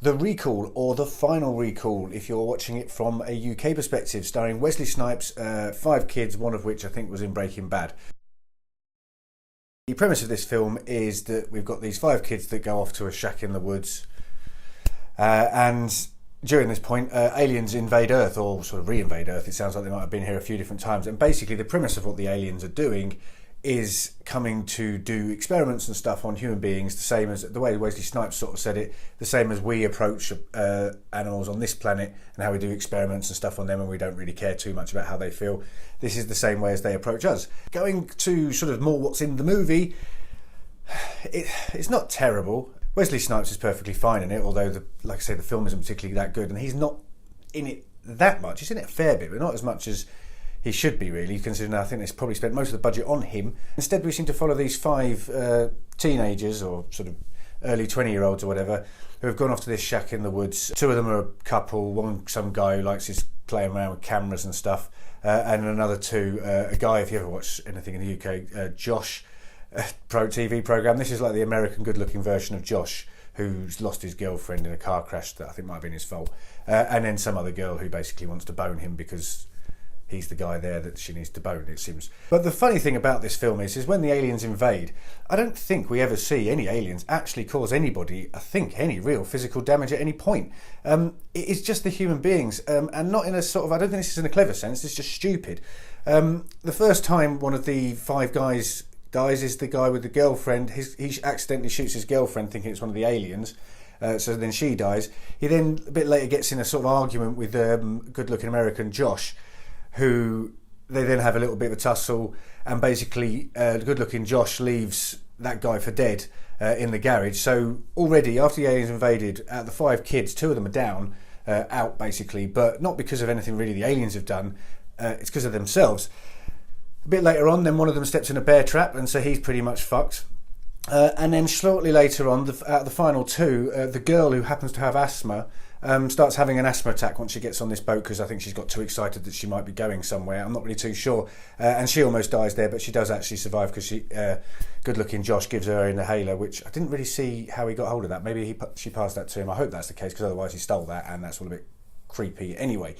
The Recall, or The Final Recall, if you're watching it from a UK perspective, starring Wesley Snipes, 5 kids, one of which I think was in Breaking Bad. The premise of this film is that we've got these 5 kids that go off to a shack in the woods, and during this point, aliens invade Earth, or sort of re-invade Earth. It sounds like they might have been here a few different times, and basically the premise of what the aliens are doing is coming to do experiments and stuff on human beings, the same as the way Wesley Snipes sort of said it, the same as we approach animals on this planet and how we do experiments and stuff on them, and we don't really care too much about how they feel. This is the same way as they approach us. Going to sort of more what's in the movie, it's not terrible. Wesley Snipes is perfectly fine in it, although, like I say, the film isn't particularly that good, and he's not in it that much. He's in it a fair bit, but not as much as he should be, really, considering I think they've probably spent most of the budget on him. Instead, we seem to follow these 5 teenagers, or sort of early 20-year-olds or whatever, who have gone off to this shack in the woods. 2 of them are a couple, some guy who likes his playing around with cameras and stuff, and another 2, a guy, if you ever watch anything in the UK, Josh, pro TV programme. This is like the American good-looking version of Josh, who's lost his girlfriend in a car crash that I think might have been his fault, and then some other girl who basically wants to bone him because he's the guy there that she needs to bone, it seems. But the funny thing about this film is when the aliens invade, I don't think we ever see any aliens actually cause anybody, I think, any real physical damage at any point. It's just the human beings, and not in a sort of, I don't think this is in a clever sense, it's just stupid. The first time one of the 5 guys dies is the guy with the girlfriend. He accidentally shoots his girlfriend thinking it's one of the aliens. So then she dies. He then, a bit later, gets in a sort of argument with good-looking American Josh, who they then have a little bit of a tussle, and basically good-looking Josh leaves that guy for dead in the garage. So already, after the aliens invaded, out of the 5 kids, 2 of them are down, out basically, but not because of anything really the aliens have done, it's because of themselves. A bit later on, then one of them steps in a bear trap, and so he's pretty much fucked. And then shortly later on, out of the final 2, the girl who happens to have asthma starts having an asthma attack once she gets on this boat, because I think she's got too excited that she might be going somewhere. I'm not really too sure. And she almost dies there, but she does actually survive because good-looking Josh gives her an inhaler, which I didn't really see how he got hold of that. Maybe she passed that to him. I hope that's the case, because otherwise he stole that, and that's all a bit creepy anyway.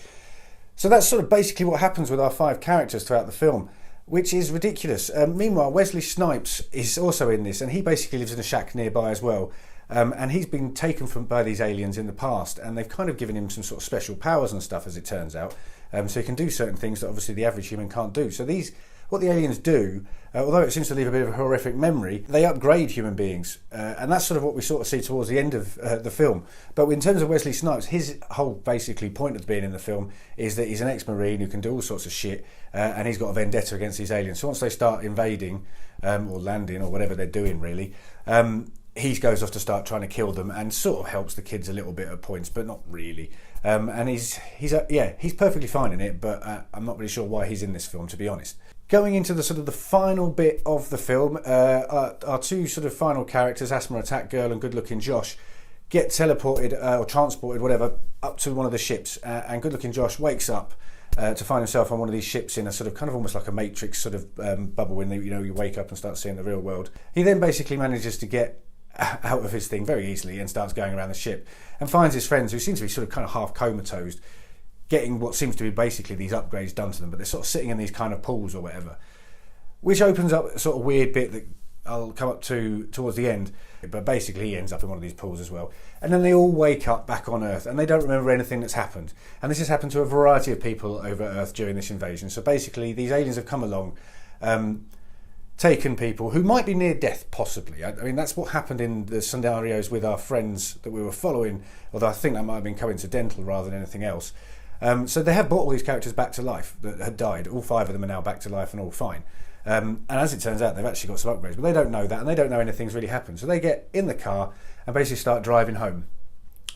So that's sort of basically what happens with our 5 characters throughout the film, which is ridiculous. Meanwhile, Wesley Snipes is also in this, and he basically lives in a shack nearby as well. And he's been taken by these aliens in the past, and they've kind of given him some sort of special powers and stuff, as it turns out. So he can do certain things that obviously the average human can't do. So what the aliens do, although it seems to leave a bit of a horrific memory, they upgrade human beings. And that's sort of what we sort of see towards the end of the film. But in terms of Wesley Snipes, his whole basically point of being in the film is that he's an ex-Marine who can do all sorts of shit, and he's got a vendetta against these aliens. So once they start invading, or landing, or whatever they're doing really, he goes off to start trying to kill them, and sort of helps the kids a little bit at points, but not really. And he's perfectly fine in it, but I'm not really sure why he's in this film, to be honest. Going into the sort of the final bit of the film, our 2 sort of final characters, asthma attack girl and good-looking Josh, get teleported or transported, whatever, up to one of the ships, and good-looking Josh wakes up to find himself on one of these ships in a sort of kind of almost like a Matrix sort of bubble when you wake up and start seeing the real world. He then basically manages to get out of his thing very easily and starts going around the ship, and finds his friends, who seem to be sort of kind of half comatose, getting what seems to be basically these upgrades done to them, but they're sort of sitting in these kind of pools or whatever, which opens up a sort of weird bit that I'll come up to towards the end. But basically he ends up in one of these pools as well, and then they all wake up back on Earth, and they don't remember anything that's happened. And this has happened to a variety of people over Earth during this invasion. So basically these aliens have come along, taken people who might be near death, possibly. I mean, that's what happened in the scenarios with our friends that we were following, although I think that might have been coincidental rather than anything else. So they have brought all these characters back to life that had died. All 5 of them are now back to life and all fine. And as it turns out, they've actually got some upgrades, but they don't know that, and they don't know anything's really happened. So they get in the car and basically start driving home,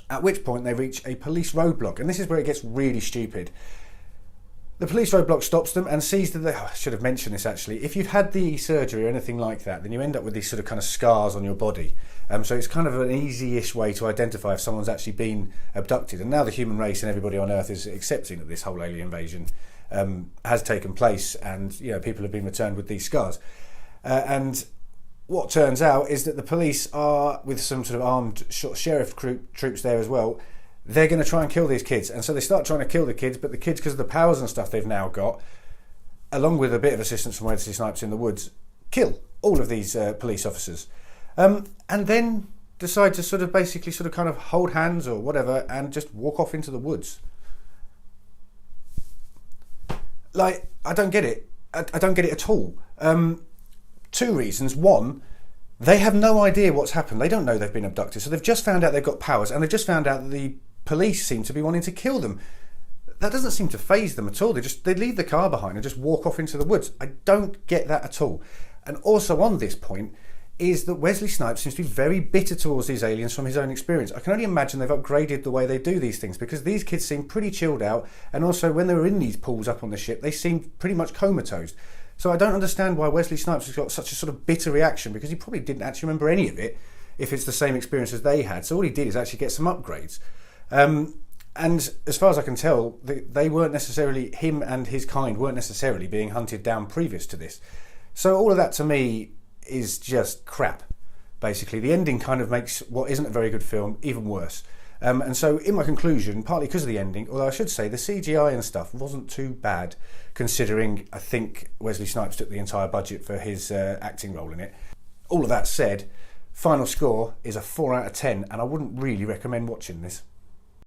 at which point they reach a police roadblock, and this is where it gets really stupid. The police roadblock stops them and sees that I should have mentioned this actually. If you've had the surgery or anything like that, then you end up with these sort of kind of scars on your body. So it's kind of an easy-ish way to identify if someone's actually been abducted. And now the human race and everybody on Earth is accepting that this whole alien invasion has taken place, and people have been returned with these scars. And what turns out is that the police are, with some sort of armed sheriff troops there as well, they're going to try and kill these kids. And so they start trying to kill the kids, but the kids, because of the powers and stuff they've now got, along with a bit of assistance from Wesley Snipes in the woods, kill all of these police officers. And then decide to sort of basically sort of kind of hold hands or whatever and just walk off into the woods. Like, I don't get it. I don't get it at all. Two reasons. One, they have no idea what's happened. They don't know they've been abducted. So they've just found out they've got powers, and they've just found out that the police seem to be wanting to kill them. That doesn't seem to faze them at all. They leave the car behind and just walk off into the woods. I don't get that at all. And also on this point is that Wesley Snipes seems to be very bitter towards these aliens from his own experience. I can only imagine they've upgraded the way they do these things, because these kids seem pretty chilled out, and also when they were in these pools up on the ship, they seemed pretty much comatose. So I don't understand why Wesley Snipes has got such a sort of bitter reaction, because he probably didn't actually remember any of it if it's the same experience as they had. So all he did is actually get some upgrades. And as far as I can tell, they weren't necessarily, him and his kind weren't necessarily being hunted down previous to this. So all of that to me is just crap, basically. The ending kind of makes what isn't a very good film even worse. And so in my conclusion, partly because of the ending, although I should say the CGI and stuff wasn't too bad, considering I think Wesley Snipes took the entire budget for his acting role in it. All of that said, final score is a 4 out of 10, and I wouldn't really recommend watching this.